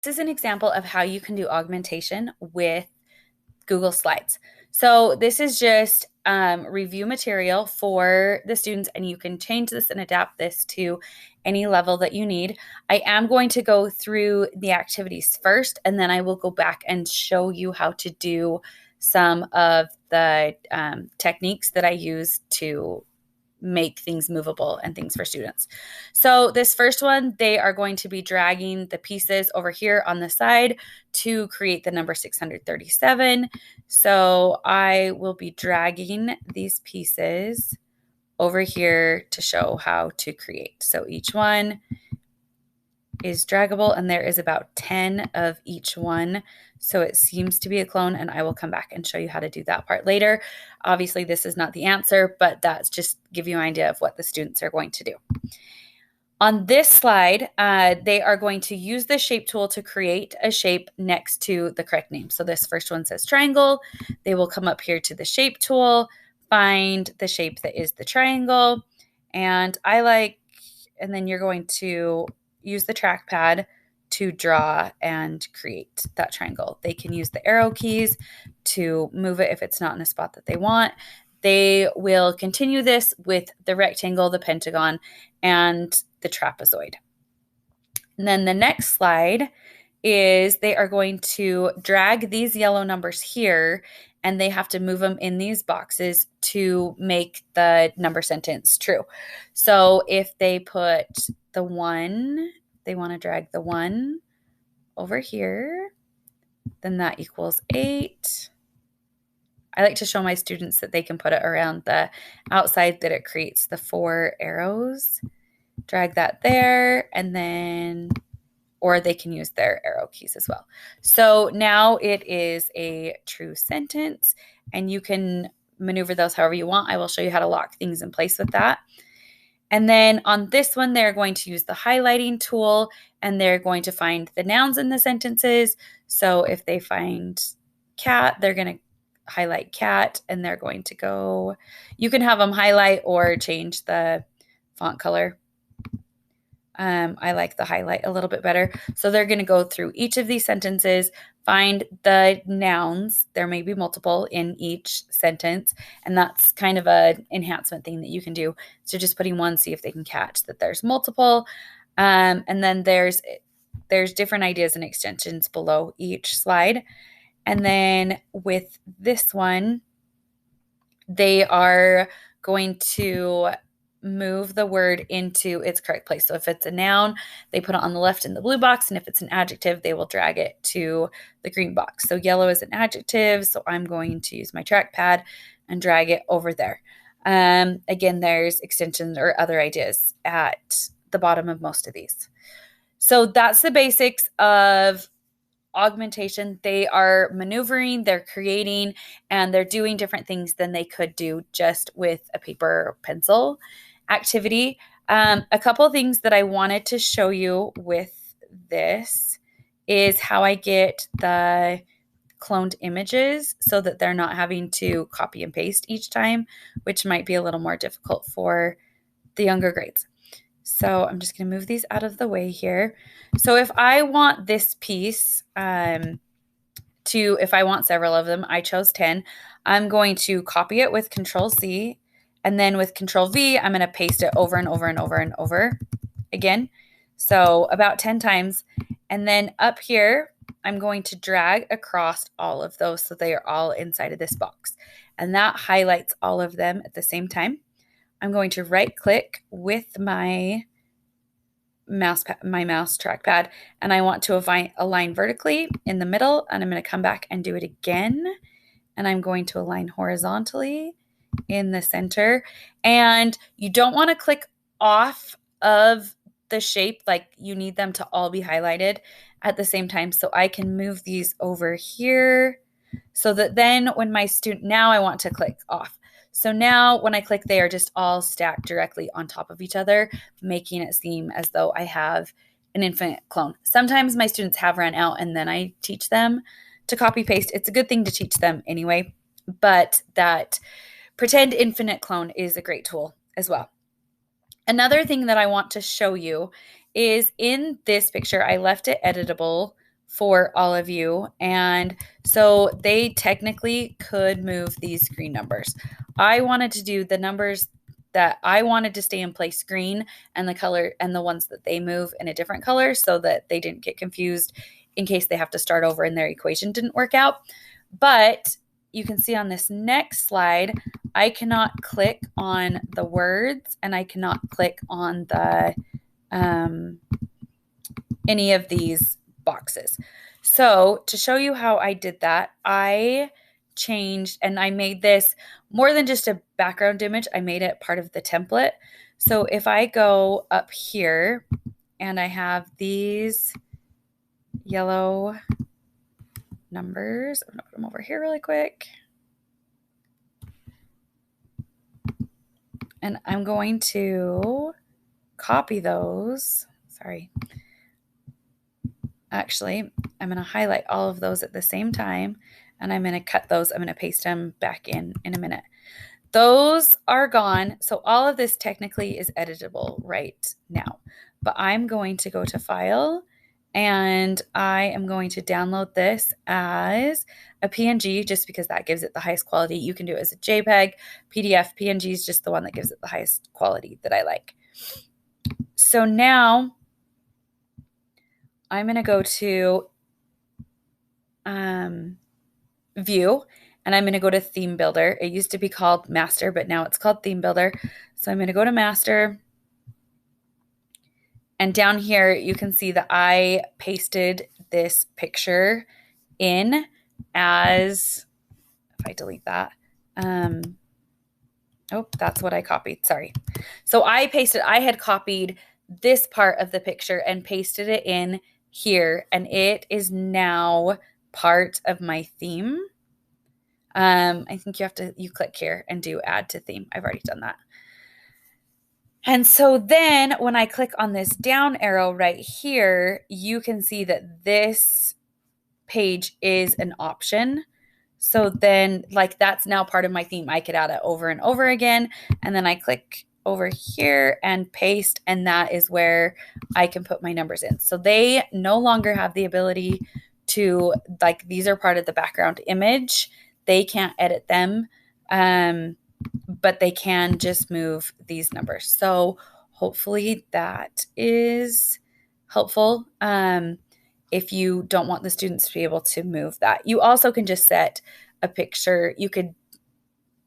This is an example of how you can do augmentation with Google Slides. So this is just review material for the students, and you can change this and adapt this to any level that you need. I am going to go through the activities first, and then I will go back and show you how to do some of the techniques that I use to make things movable and things for students. So this first one, they are going to be dragging the pieces over here on the side to create the number 637. So I will be dragging these pieces over here to show how to create. So each one is draggable, and there is about 10 of each one. So it seems to be a clone, and I will come back and show you how to do that part later. Obviously, this is not the answer, but that's just give you an idea of what the students are going to do. On this slide, they are going to use the shape tool to create a shape next to the correct name. So this first one says triangle. They will come up here to the shape tool, find the shape that is the triangle, and then you're going to use the trackpad to draw and create that triangle. They can use the arrow keys to move it if it's not in a spot that they want. They will continue this with the rectangle, the pentagon, and the trapezoid. And then the next slide is they are going to drag these yellow numbers here, and they have to move them in these boxes to make the number sentence true. So if they put the 1, they want to drag the 1 over here, then that equals 8. I like to show my students that they can put it around the outside, that it creates the 4 arrows. Drag that there, and then, or they can use their arrow keys as well. So now it is a true sentence, and you can maneuver those however you want. I will show you how to lock things in place with that. And then on this one, they're going to use the highlighting tool, and they're going to find the nouns in the sentences. So if they find cat, they're going to highlight cat, and they're going to go, you can have them highlight or change the font color. I like the highlight a little bit better. So they're going to go through each of these sentences, find the nouns. There may be multiple in each sentence, and that's kind of an enhancement thing that you can do. So just putting one, see if they can catch that there's multiple. And then there's different ideas and extensions below each slide. And then with this one, they are going to move the word into its correct place. So if it's a noun, they put it on the left in the blue box, and if it's an adjective, they will drag it to the green box. So yellow is an adjective, so I'm going to use my trackpad and drag it over there. Again, there's extensions or other ideas at the bottom of most of these. So that's the basics of augmentation. They are maneuvering, they're creating, and they're doing different things than they could do just with a paper or pencil activity. A couple of things that I wanted to show you with this is how I get the cloned images so that they're not having to copy and paste each time, which might be a little more difficult for the younger grades. So I'm just going to move these out of the way here. So if I want this piece if I want several of them, I chose 10. I'm going to copy it with Control C, and then with Control V, I'm going to paste it over and over and over and over again. So about 10 times. And then up here, I'm going to drag across all of those so they are all inside of this box. And that highlights all of them at the same time. I'm going to right click with my mouse trackpad, and I want to align vertically in the middle, and I'm going to come back and do it again, and I'm going to align horizontally in the center. And you don't want to click off of the shape, like you need them to all be highlighted at the same time. So I can move these over here so that then when now I want to click off. So now when I click, they are just all stacked directly on top of each other, making it seem as though I have an infinite clone. Sometimes my students have run out, and then I teach them to copy paste. It's a good thing to teach them anyway, but that pretend infinite clone is a great tool as well. Another thing that I want to show you is in this picture, I left it editable for all of you. And so they technically could move these green numbers. I wanted to do the numbers that I wanted to stay in place green, and the color and the ones that they move in a different color, so that they didn't get confused in case they have to start over and their equation didn't work out. But you can see on this next slide, I cannot click on the words and I cannot click on the any of these boxes. So to show you how I did that, I changed and I made this more than just a background image. I made it part of the template. So if I go up here and I have these yellow numbers, I'm going to put them over here really quick. And I'm going to copy those. Sorry. Actually, I'm going to highlight all of those at the same time, and I'm going to cut those. I'm going to paste them back in a minute. Those are gone. So all of this technically is editable right now, but I'm going to go to File, and I am going to download this as a PNG just because that gives it the highest quality. You can do it as a JPEG, PDF. PNG is just the one that gives it the highest quality that I like. So now I'm going to go to View, and I'm going to go to Theme Builder. It used to be called Master, but now it's called Theme Builder. So I'm going to go to Master. And down here, you can see that I pasted this picture in as, if I delete that, oh, that's what I copied. Sorry. So I had copied this part of the picture and pasted it in here, and it is now part of my theme. I think you click here and do add to theme. I've already done that. And so then when I click on this down arrow right here, you can see that this page is an option. So then like that's now part of my theme. I could add it over and over again. And then I click over here and paste, and that is where I can put my numbers in. So they no longer have the ability to, like, these are part of the background image. They can't edit them, but they can just move these numbers. So hopefully that is helpful. If you don't want the students to be able to move that. You also can just set a picture. You could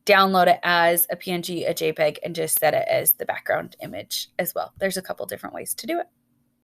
download it as a PNG, a JPEG, and just set it as the background image as well. There's a couple different ways to do it.